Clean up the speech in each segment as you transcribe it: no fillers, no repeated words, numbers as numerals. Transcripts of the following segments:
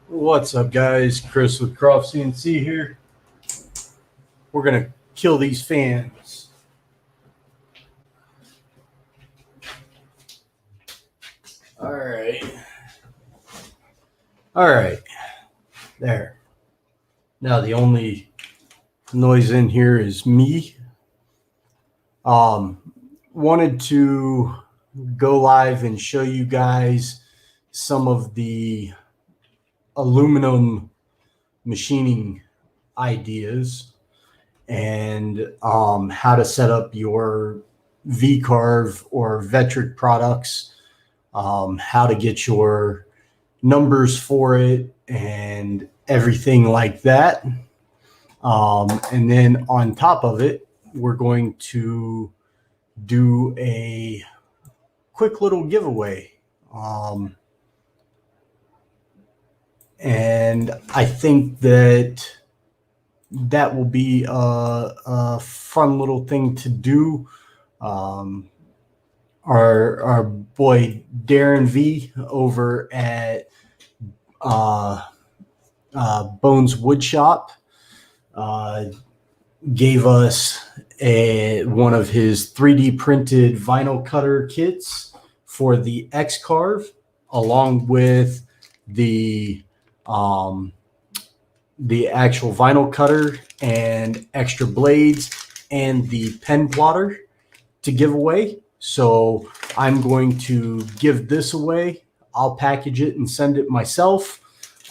What's up, guys? Chris with Croft CNC here. We're going to kill these fans. All right. There. Now the only noise in here is me. Wanted to go live and show you guys some of the aluminum machining ideas and how to set up your V-Carve or Vectric products, how to get your numbers for it and everything like that. And then on top of it, we're going to do a quick little giveaway. And I think that will be a fun little thing to do. Our boy Darren V over at Bones Woodshop gave us one of his 3D printed vinyl cutter kits for the X-Carve, along with the actual vinyl cutter and extra blades and the pen plotter to give away. So I'm going to give this away. I'll package it and send it myself.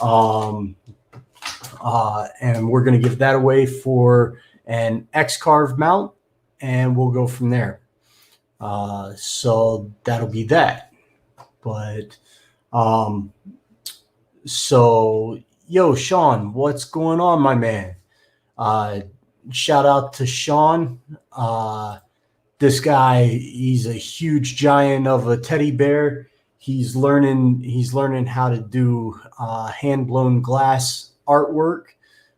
And we're going to give that away for an X-Carve mount, and we'll go from there. So that'll be that. But so, yo, Sean, what's going on, my man? Shout out to Sean. This guy, he's a huge giant of a teddy bear. He's learning how to do hand-blown glass artwork.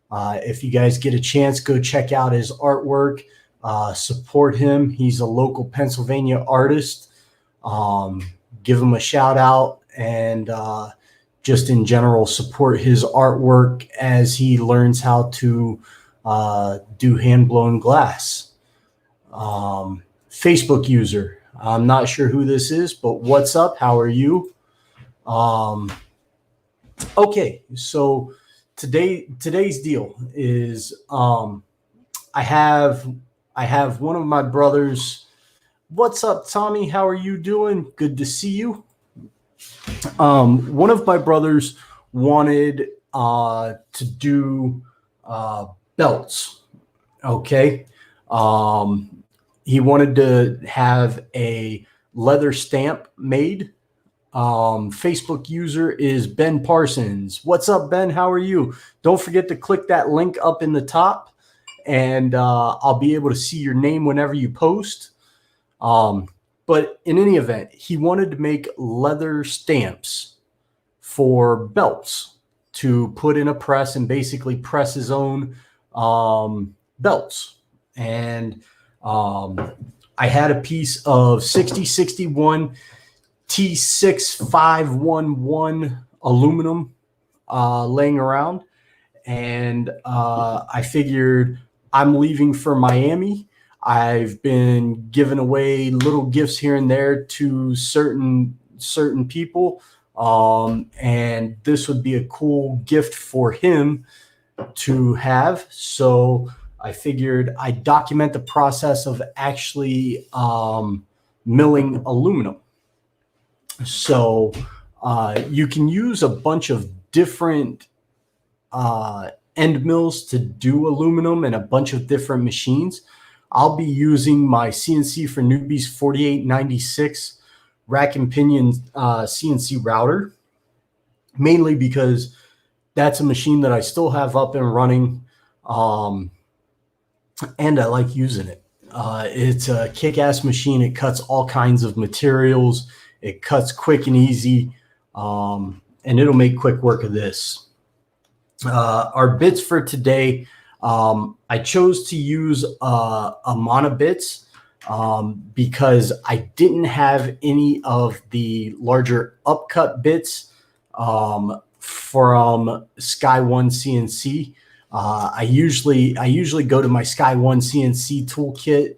If you guys get a chance, go check out his artwork. Support him. He's a local Pennsylvania artist. Give him a shout out, and just in general, support his artwork as he learns how to do hand-blown glass. Facebook user. I'm not sure who this is, but what's up? How are you? Okay, so today's deal is I have one of my brothers. What's up, Tommy? How are you doing? Good to see you. One of my brothers wanted to do belts. Okay. He wanted to have a leather stamp made. Facebook user is Ben Parsons. What's up, Ben? How are you? Don't forget to click that link up in the top, and I'll be able to see your name whenever you post. But in any event, he wanted to make leather stamps for belts to put in a press and basically press his own belts. And I had a piece of 6061 T6511 aluminum laying around, and I figured I'm leaving for Miami. I've been giving away little gifts here and there to certain people, and this would be a cool gift for him to have. So I figured I'd document the process of actually milling aluminum. So you can use a bunch of different end mills to do aluminum and a bunch of different machines. I'll be using my CNC for Newbies 4896 rack and pinion CNC router, mainly because that's a machine that I still have up and running, and I like using it. It's a kick-ass machine. It cuts all kinds of materials. It cuts quick and easy, and it'll make quick work of this. Our bits for today, I chose to use a Monobits because I didn't have any of the larger upcut bits from Sky One CNC. I usually go to my Sky One CNC toolkit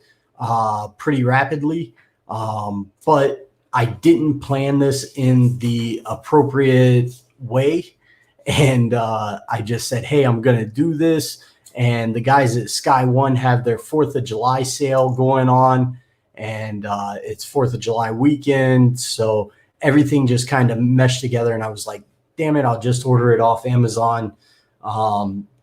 pretty rapidly, but I didn't plan this in the appropriate way, and I just said, "Hey, I'm going to do this." And the guys at Sky One have their 4th of July sale going on, and it's 4th of July weekend, so everything just kind of meshed together. And I was like, "Damn it, I'll just order it off Amazon."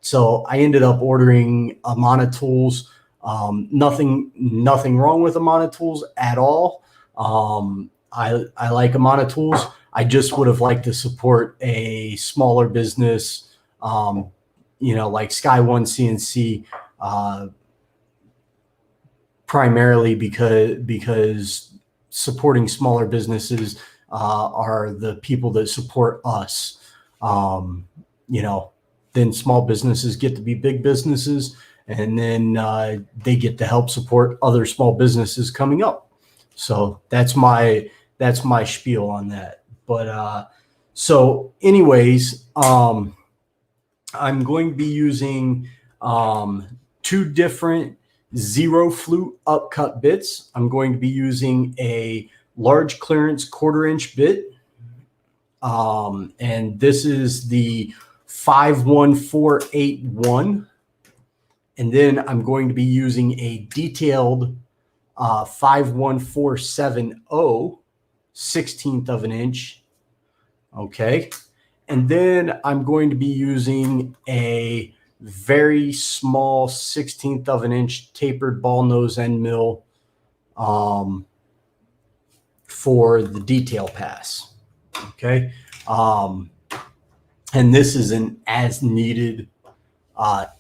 So I ended up ordering Amana Tools. Nothing wrong with Amana Tools at all. I like Amana Tools. I just would have liked to support a smaller business, like Sky One CNC, primarily because supporting smaller businesses are the people that support us. Then small businesses get to be big businesses, and then they get to help support other small businesses coming up. So that's my spiel on that. But so anyways, I'm going to be using 2 different zero flute upcut bits. I'm going to be using a large clearance 1/4 inch bit, and this is the 51481, and then I'm going to be using a detailed 51470 16th of an inch. Okay, and then I'm going to be using a very small 16th of an inch tapered ball nose end mill for the detail pass. Okay. And this is an as needed,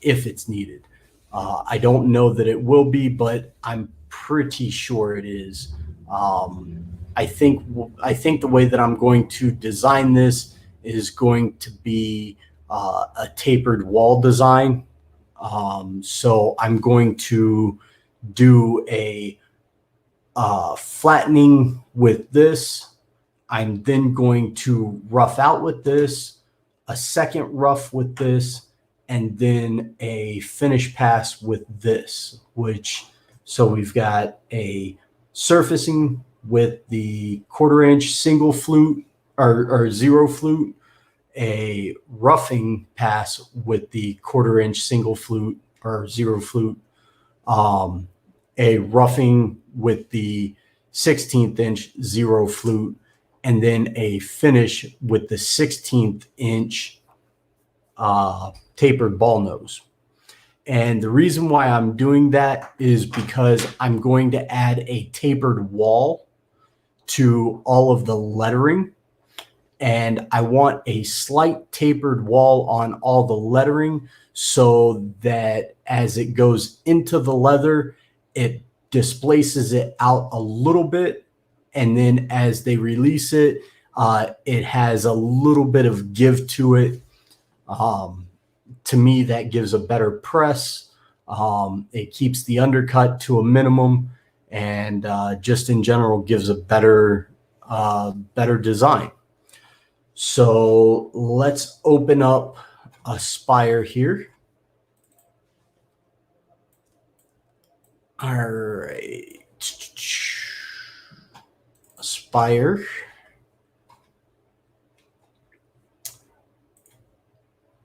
if it's needed. I don't know that it will be, but I'm pretty sure it is. I think the way that I'm going to design this is going to be a tapered wall design. So I'm going to do a flattening with this. I'm then going to rough out with this, a second rough with this, and then a finish pass with this, so we've got a surfacing with the 1/4 inch single flute or zero flute, a roughing pass with the 1/4 inch single flute or zero flute, a roughing with the 16th inch zero flute, and then a finish with the 16th inch tapered ball nose. And the reason why I'm doing that is because I'm going to add a tapered wall to all of the lettering. And I want a slight tapered wall on all the lettering so that as it goes into the leather, it displaces it out a little bit. And then as they release it, it has a little bit of give to it. To me, that gives a better press. It keeps the undercut to a minimum, and just in general gives a better design. So let's open up a spire here. All right. Spire.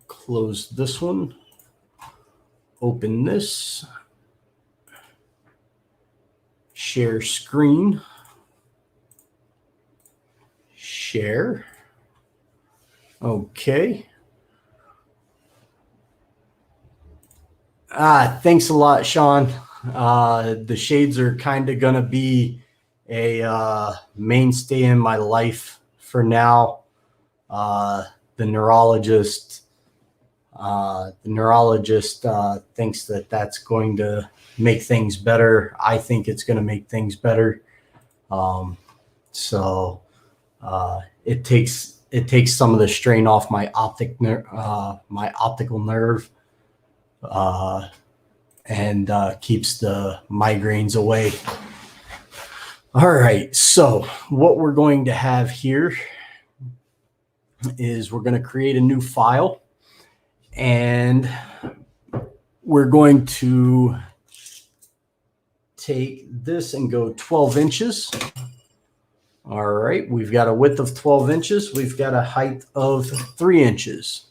Close this one. Open this. Share screen. Share. Okay. Thanks a lot, Sean. The shades are kind of going to be a mainstay in my life for now. The neurologist thinks that that's going to make things better. I think it's going to make things better. So it takes some of the strain off my optical nerve, and keeps the migraines away. All right, so what we're going to have here is we're going to create a new file, and we're going to take this and go 12 inches. All right, we've got a width of 12 inches. We've got a height of 3 inches.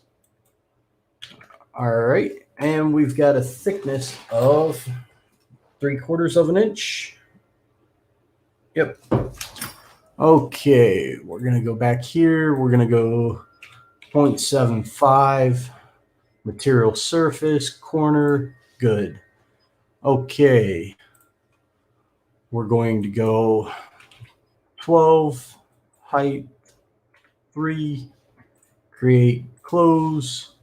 All right, and we've got a thickness of 3/4 of an inch. Yep. Okay, we're going to go back here. We're going to go 0.75, material surface, corner, good. Okay, we're going to go 12, height, 3, create, close,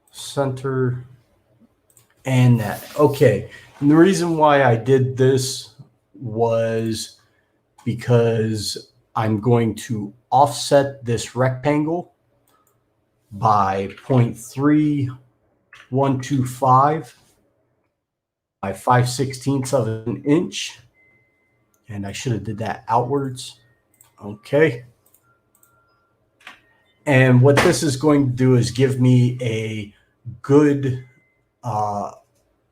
center, and that. Okay, and the reason why I did this was because I'm going to offset this rectangle by 0.3125 by 5/16 of an inch. And I should have did that outwards. Okay. And what this is going to do is give me a good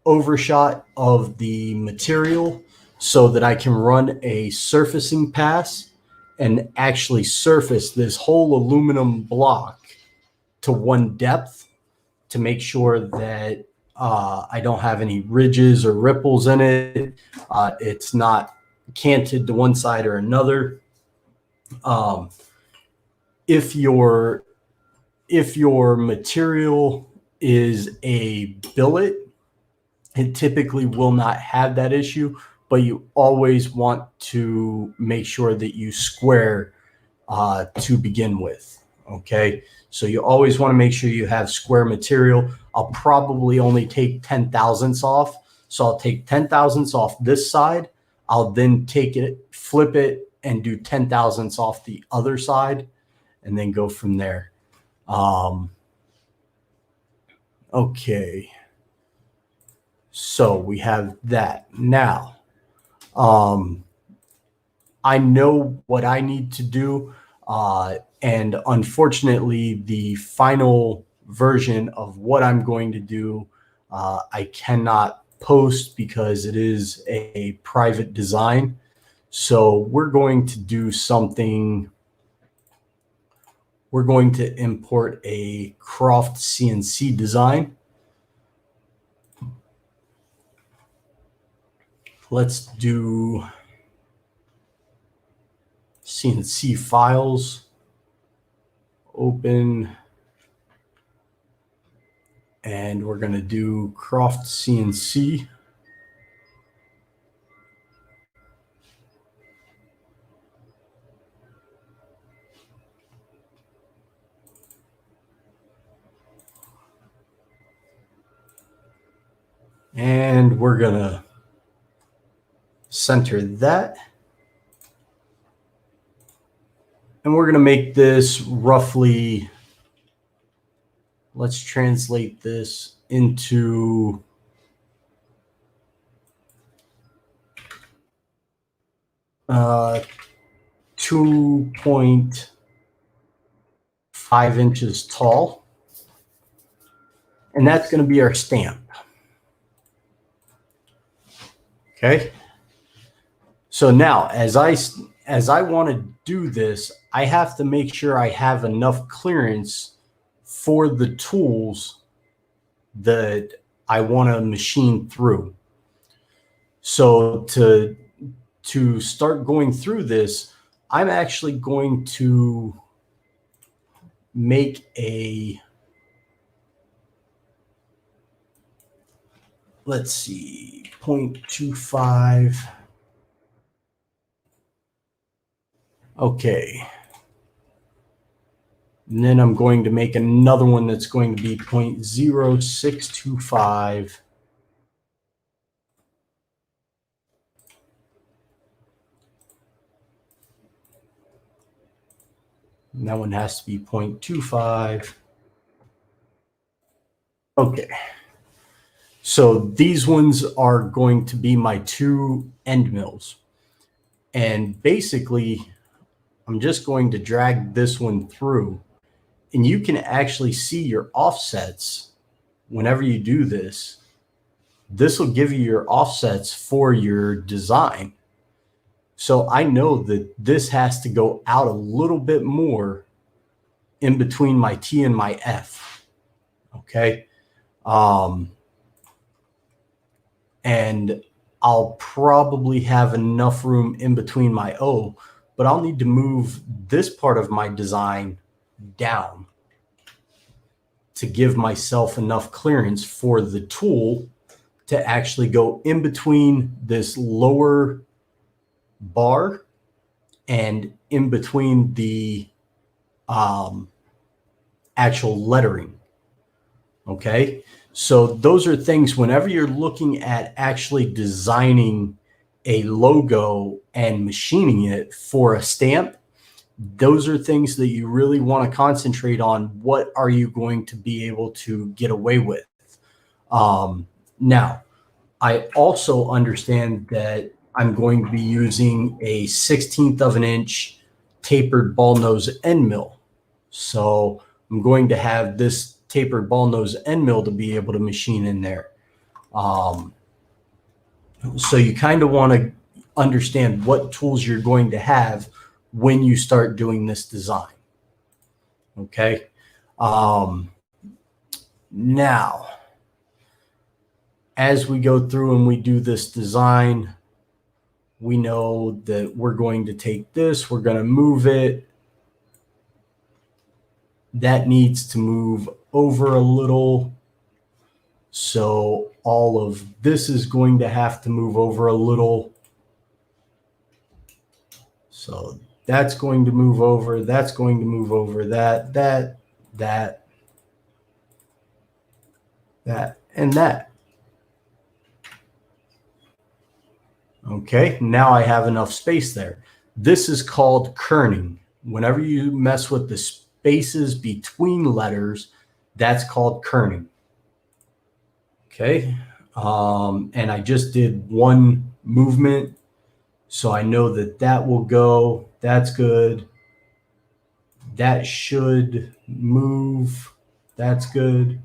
overshot of the material so that I can run a surfacing pass and actually surface this whole aluminum block to one depth to make sure that I don't have any ridges or ripples in it. It's not canted to one side or another. If your material is a billet, it typically will not have that issue, but you always want to make sure that you square to begin with. Okay, so you always want to make sure you have square material. I'll probably only take 10/1000ths off. So I'll take 10/1000ths off this side. I'll then take it, flip it, and do 10/1000ths off the other side, and then go from there. Okay. So we have that. Now, I know what I need to do. And unfortunately, the final version of what I'm going to do, I cannot post because it is a private design. So we're going to do something. We're going to import a Croft CNC design. Let's do CNC files, open, and we're going to do Croft CNC. And we're going to center that. And we're going to make this roughly, let's translate this into uh, 2.5 inches tall. And that's going to be our stamp. Okay. So now as I want to do this, I have to make sure I have enough clearance for the tools that I want to machine through. So to start going through this, I'm actually going to make a, let's see, 0.25. Okay. And then I'm going to make another one that's going to be 0.0625. And that one has to be 0.25. Okay. So these ones are going to be my two end mills. And basically I'm just going to drag this one through, and you can actually see your offsets whenever you do this. This will give you your offsets for your design. So I know that this has to go out a little bit more in between my T and my F. Okay. And I'll probably have enough room in between my O, but I'll need to move this part of my design down to give myself enough clearance for the tool to actually go in between this lower bar and in between the actual lettering. Okay. So those are things whenever you're looking at actually designing a logo and machining it for a stamp, those are things that you really want to concentrate on. What are you going to be able to get away with? Now, I also understand that I'm going to be using a 1/16 of an inch tapered ball nose end mill. So I'm going to have this tapered ball nose end mill to be able to machine in there. So you kind of want to understand what tools you're going to have when you start doing this design. Okay. Now, as we go through and we do this design, we know that we're going to take this, we're going to move it. That needs to move over a little. So all of this is going to have to move over a little. So that's going to move over, that's going to move over, that, and that. Okay, now I have enough space there. This is called kerning. Whenever you mess with the spaces between letters, that's called kerning. Okay, and I just did one movement, so I know that that will go. That's good. That should move. That's good.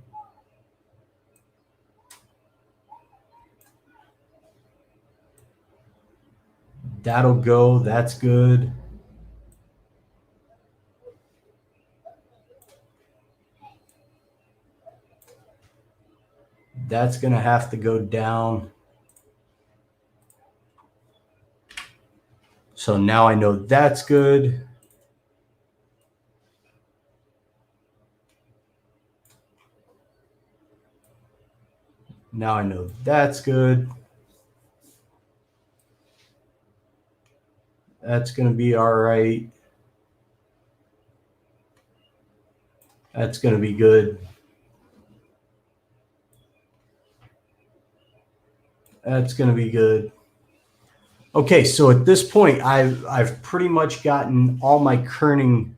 That'll go. That's good. That's going to have to go down. So now I know that's good. Now I know that's good. That's going to be all right. That's going to be good. That's going to be good. Okay, so at this point, I've pretty much gotten all my kerning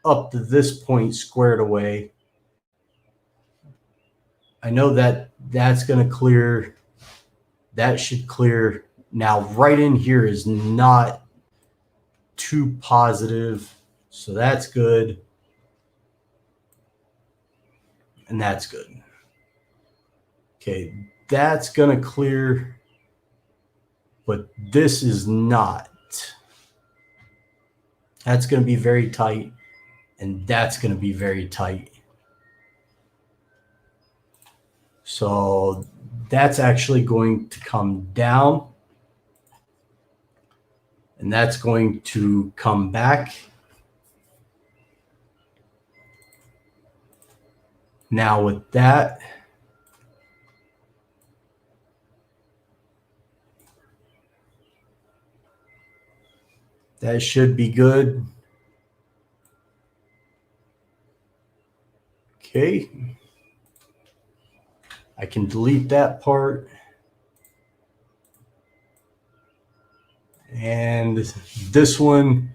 up to this point squared away. I know that that's going to clear. That should clear. Now, right in here is not too positive, so that's good. And that's good. Okay, that's going to clear, but this is not. That's going to be very tight, and that's going to be very tight. So that's actually going to come down, and that's going to come back. Now with that, that should be good. Okay. I can delete that part. And this one,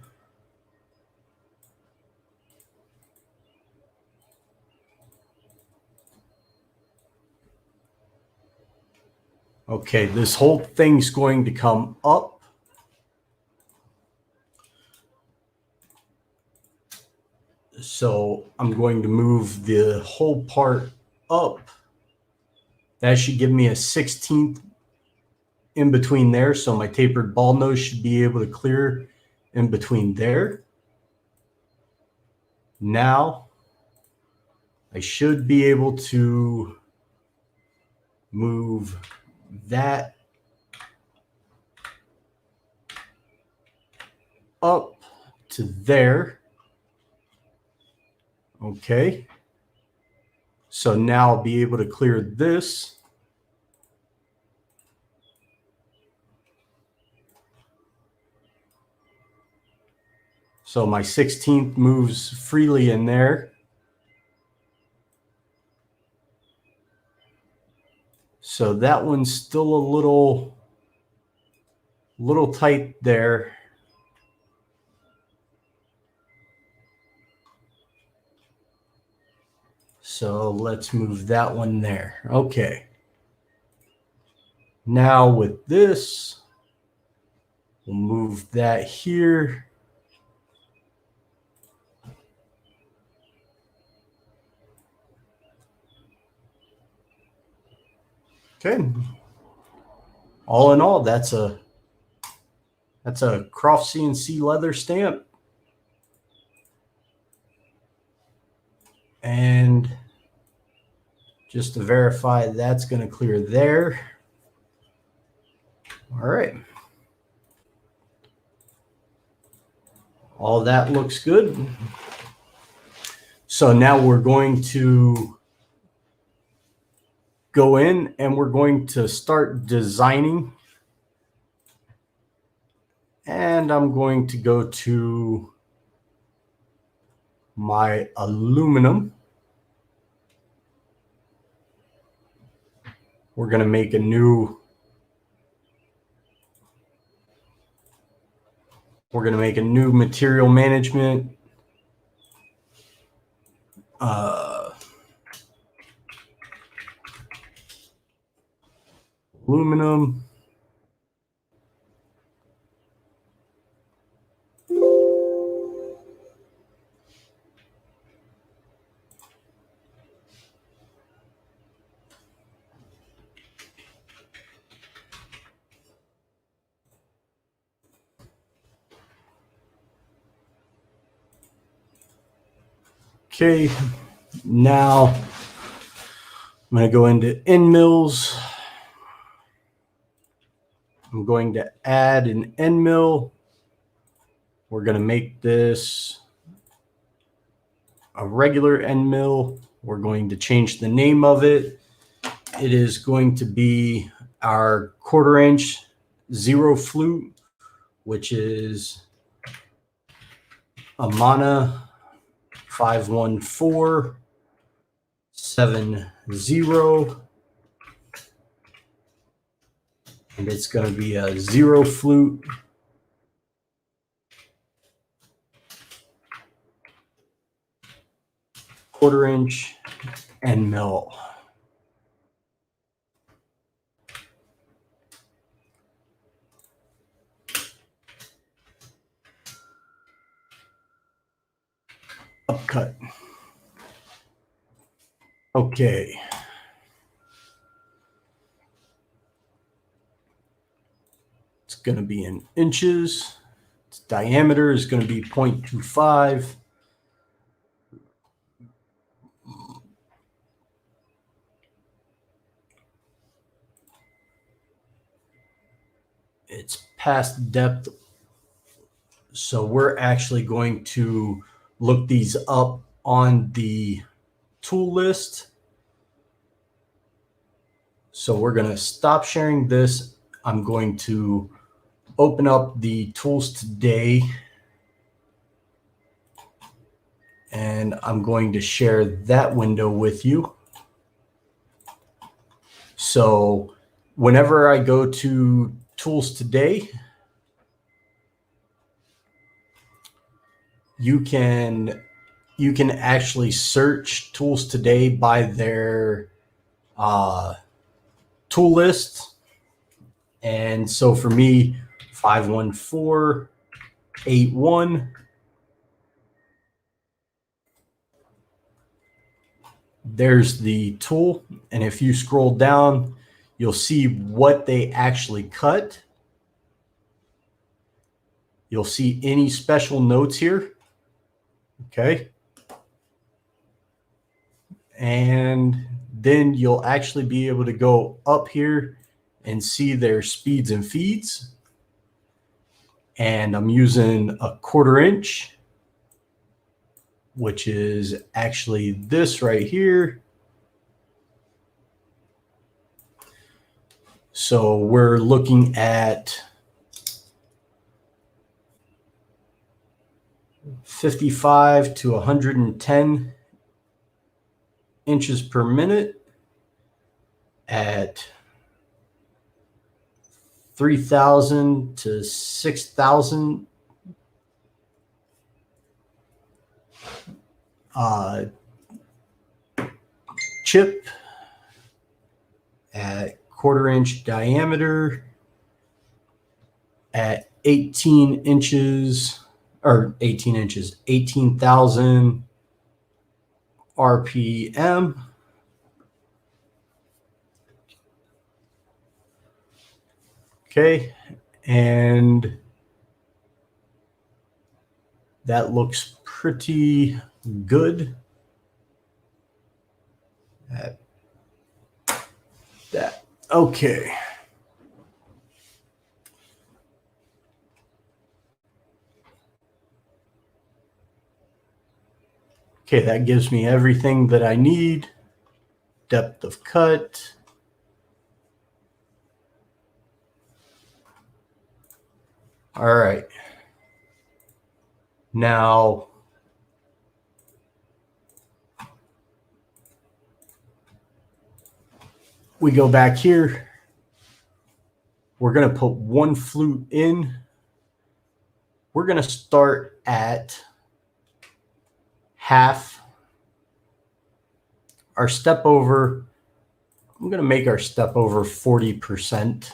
okay, this whole thing's going to come up. So I'm going to move the whole part up. That should give me a 16th in between there. So my tapered ball nose should be able to clear in between there. Now I should be able to move that up to there. Okay. So now I'll be able to clear this. So my 16th moves freely in there. So that one's still a little tight there. So let's move that one there. Okay. Now with this, we'll move that here. Okay. All in all, that's a Croft CNC leather stamp. And just to verify, that's going to clear there. All right. All that looks good. So now we're going to go in and we're going to start designing. And I'm going to go to my aluminum. We're going to make a new material management aluminum. Okay, now I'm going to go into end mills. I'm going to add an end mill. We're going to make this a regular end mill. We're going to change the name of it. It is going to be our 1/4 inch zero flute, which is a Mana 51470, and it's going to be a zero flute. Quarter inch end mill. Upcut. Okay. It's going to be in inches. Its diameter is going to be 0.25. It's past depth. So we're actually going to look these up on the tool list. So we're going to stop sharing this. I'm going to open up the tools today, and I'm going to share that window with you. So whenever I go to tools today, you can actually search tools today by their tool list. And so for me, 51481 there's the tool. And if you scroll down, you'll see what they actually cut. You'll see any special notes here. Okay. And then you'll actually be able to go up here and see their speeds and feeds. And I'm using a 1/4 inch, which is actually this right here. So we're looking at 55 to 110 inches per minute at 3,000 to 6,000 chip at 1/4 inch diameter at 18 inches, or 18 inches, 18,000 RPM. Okay, and that looks pretty good at that. Okay. Okay, that gives me everything that I need. Depth of cut. All right. Now, we go back here. We're going to put one flute in. We're going to start at half. Our step over, I'm going to make our step over 40%.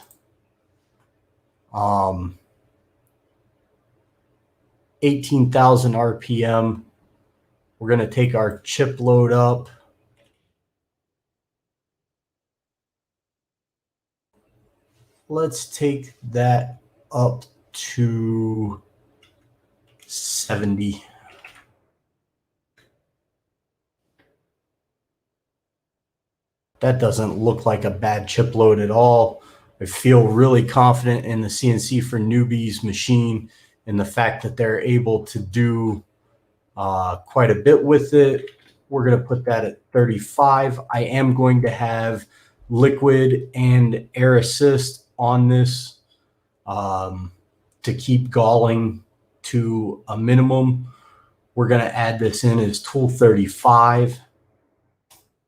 18,000 RPM. We're going to take our chip load up. Let's take that up to 70. That doesn't look like a bad chip load at all. I feel really confident in the CNC for Newbies machine and the fact that they're able to do quite a bit with it. We're going to put that at 35. I am going to have liquid and air assist on this to keep galling to a minimum. We're going to add this in as tool 35.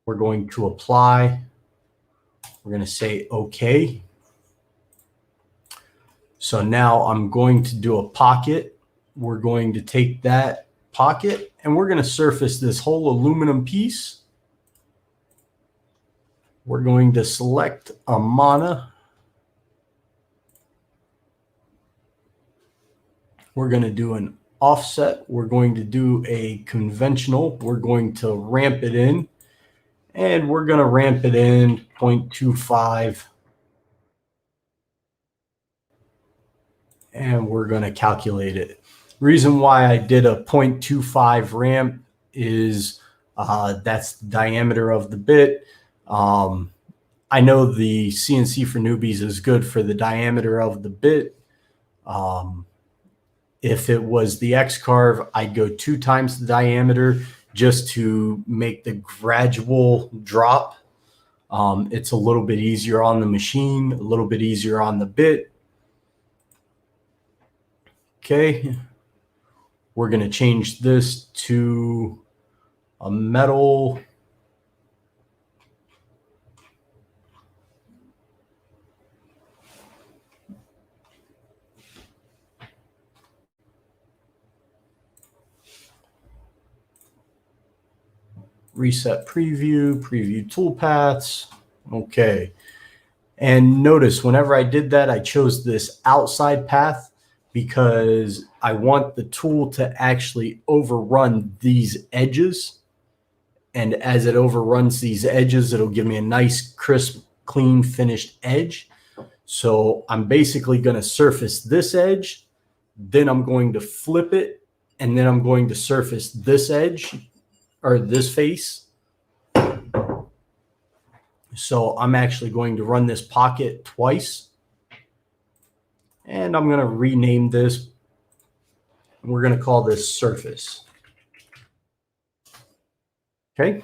We're going to apply. We're going to say OK. So now I'm going to do a pocket. We're going to take that pocket and we're going to surface this whole aluminum piece. We're going to select a mana. We're going to do an offset. We're going to do a conventional. We're going to ramp it in. And we're going to ramp it in 0.25. And we're going to calculate it. Reason why I did a 0.25 ramp is that's the diameter of the bit. I know the CNC for Newbies is good for the diameter of the bit. If it was the X-Carve, I'd go 2 times the diameter just to make the gradual drop. It's a little bit easier on the machine, a little bit easier on the bit. Okay, we're going to change this to a metal. Reset preview, preview toolpaths. Okay. And notice whenever I did that, I chose this outside path because I want the tool to actually overrun these edges. And as it overruns these edges, it'll give me a nice, crisp, clean, finished edge. So I'm basically going to surface this edge, then I'm going to flip it, and then I'm going to surface this edge or this face. So I'm actually going to run this pocket twice. And I'm going to rename this. We're going to call this surface. Okay.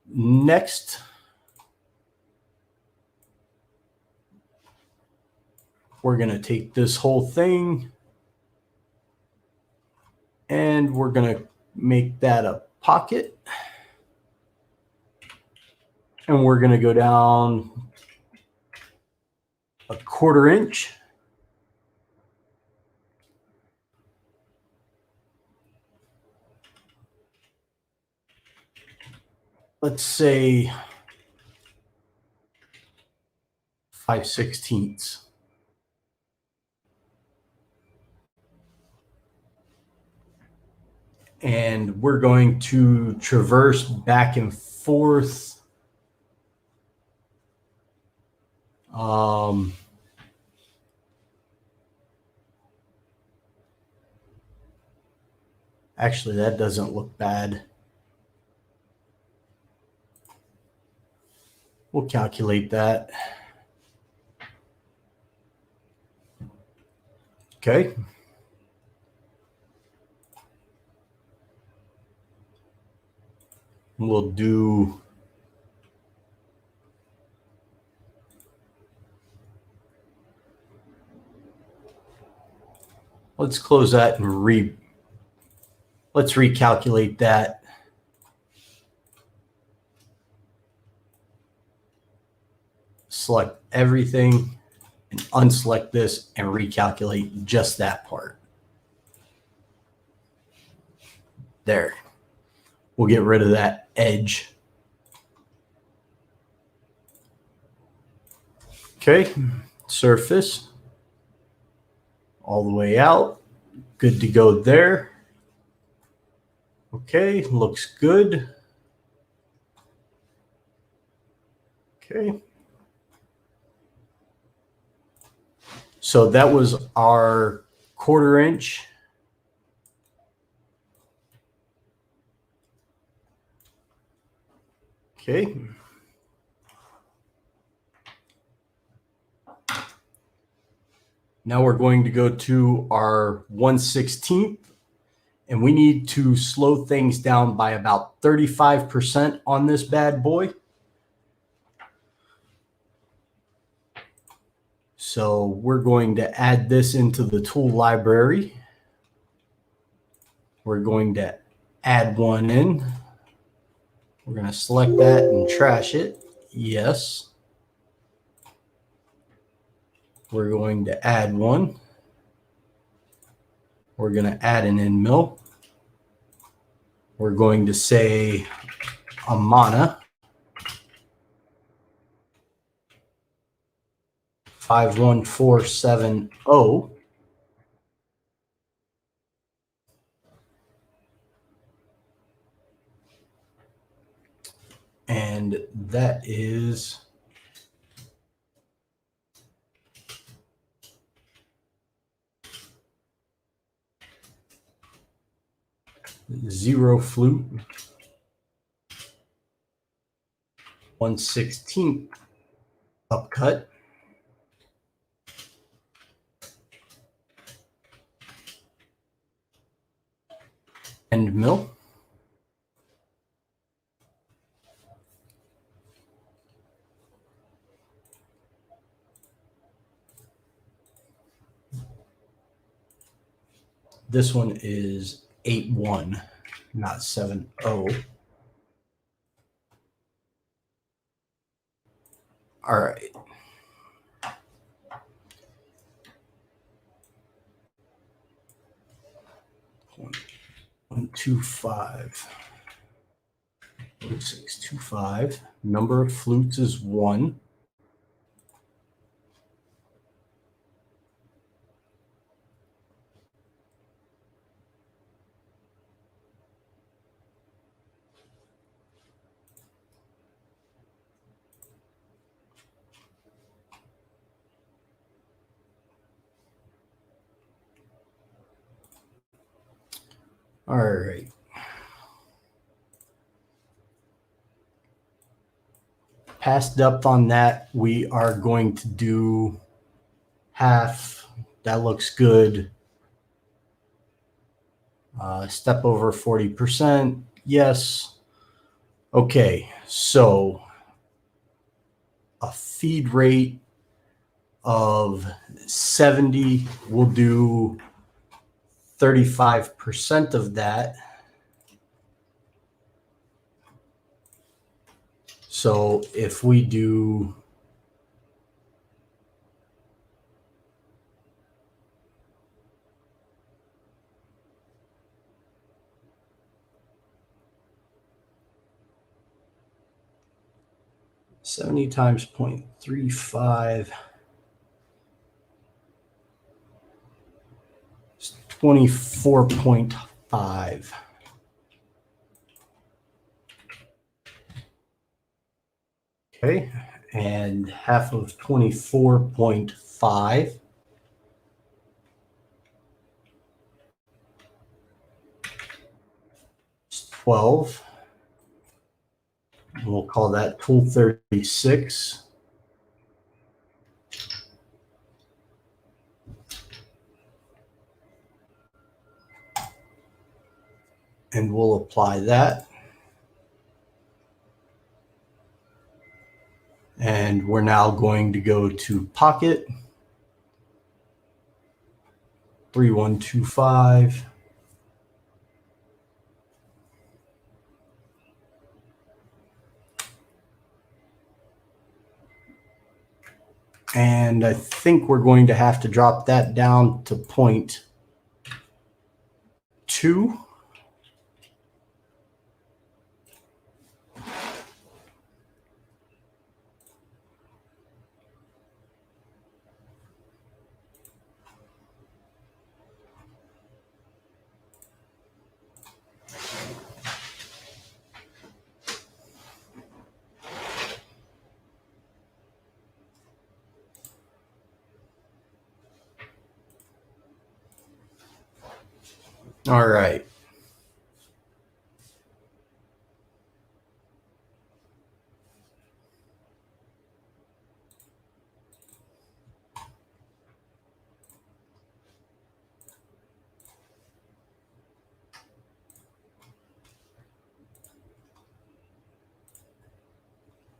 Next, we're going to take this whole thing and we're going to make that a pocket. And we're going to go down 1/4 inch. Let's say 5/16. And we're going to traverse back and forth. Actually, that doesn't look bad. We'll calculate that. Okay. We'll do let's close that and let's recalculate that. Select everything and unselect this and recalculate just that part. There. We'll get rid of that edge. Okay, surface all the way out. Good to go there. Okay, looks good. Okay. So that was our 1/4 inch. Okay. Now we're going to go to our 1/16, and we need to slow things down by about 35% on this bad boy. So we're going to add this into the tool library. We're going to add one in. We're going to select that and trash it. Yes. We're going to add one. We're going to add an end mill. We're going to say Amana 51470. And that is zero flute, 1/16 upcut, end mill, this one is 8-1, not 7-0. All right. One, 2, 5. 6, 2, 5. Number of flutes is 1. All right. Past depth on that, we are going to do half. That looks good. Step over 40%. Yes. Okay. So a feed rate of 70, we'll do 35% of that. So if we do 70 times 0.35 is 24.5. Okay, and half of 24.5 is 12. We'll call that tool 36. And we'll apply that. And we're now going to go to pocket 3125. And I think we're going to have to drop that down to 0.2. All right.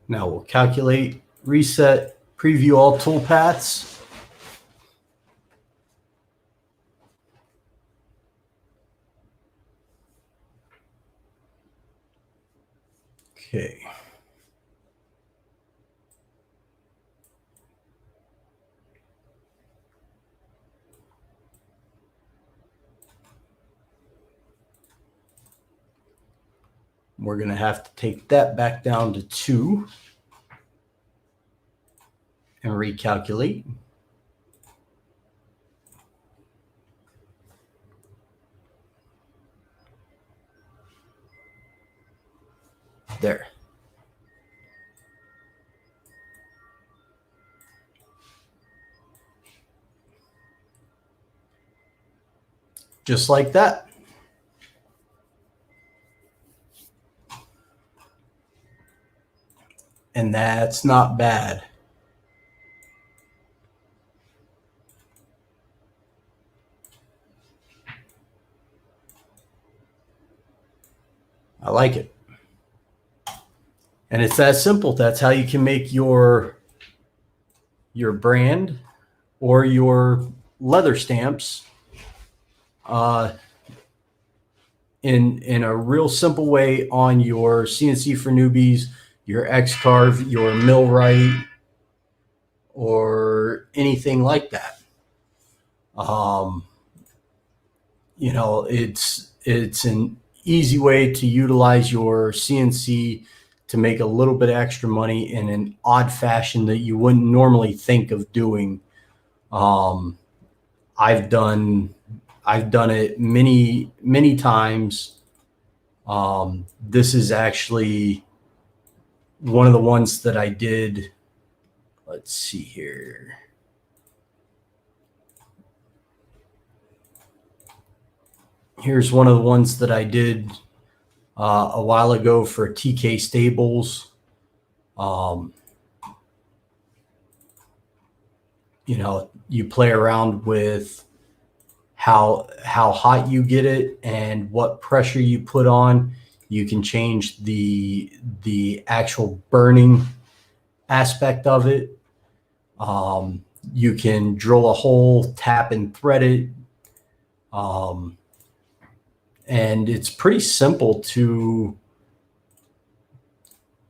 Now we'll calculate, reset, preview all toolpaths. Okay. We're going to have to take that back down to 2 and recalculate. There. Just like that. And that's not bad. I like it. And it's that simple. That's how you can make your brand or your leather stamps in a real simple way on your CNC for Newbies, your X-Carve, your Millwright, or anything like that. You know, it's an easy way to utilize your CNC to make a little bit of extra money in an odd fashion that you wouldn't normally think of doing. I've done it many times. This is actually one of the ones that I did. Let's see here. Here's one of the ones that I did a while ago for TK Stables. You know, you play around with how hot you get it and what pressure you put on. You can change the actual burning aspect of it. You can drill a hole, tap and thread it. And it's pretty simple to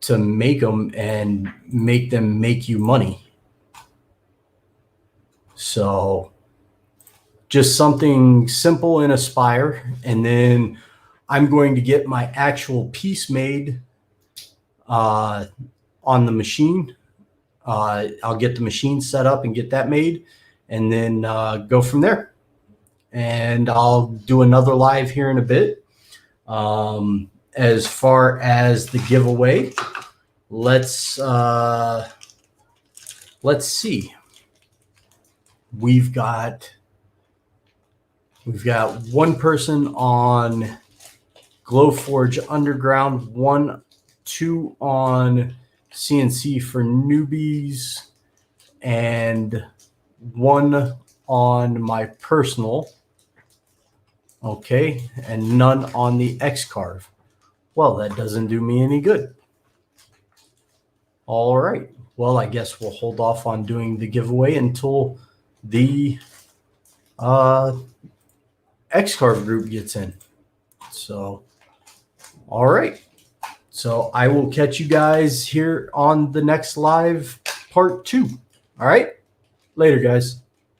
make them and make them make you money. So just something simple in Aspire. And then I'm going to get my actual piece made on the machine. I'll get the machine set up and get that made, and then go from there. And I'll do another live here in a bit. As far as the giveaway, let's see. We've got one person on Glowforge Underground, 2 on CNC for Newbies, and 1 on my personal. Okay, and none on the X-Carve. Well, that doesn't do me any good. All right. Well, I guess we'll hold off on doing the giveaway until the X-Carve group gets in. So, all right. So I will catch you guys here on the next live part 2. All right. Later, guys.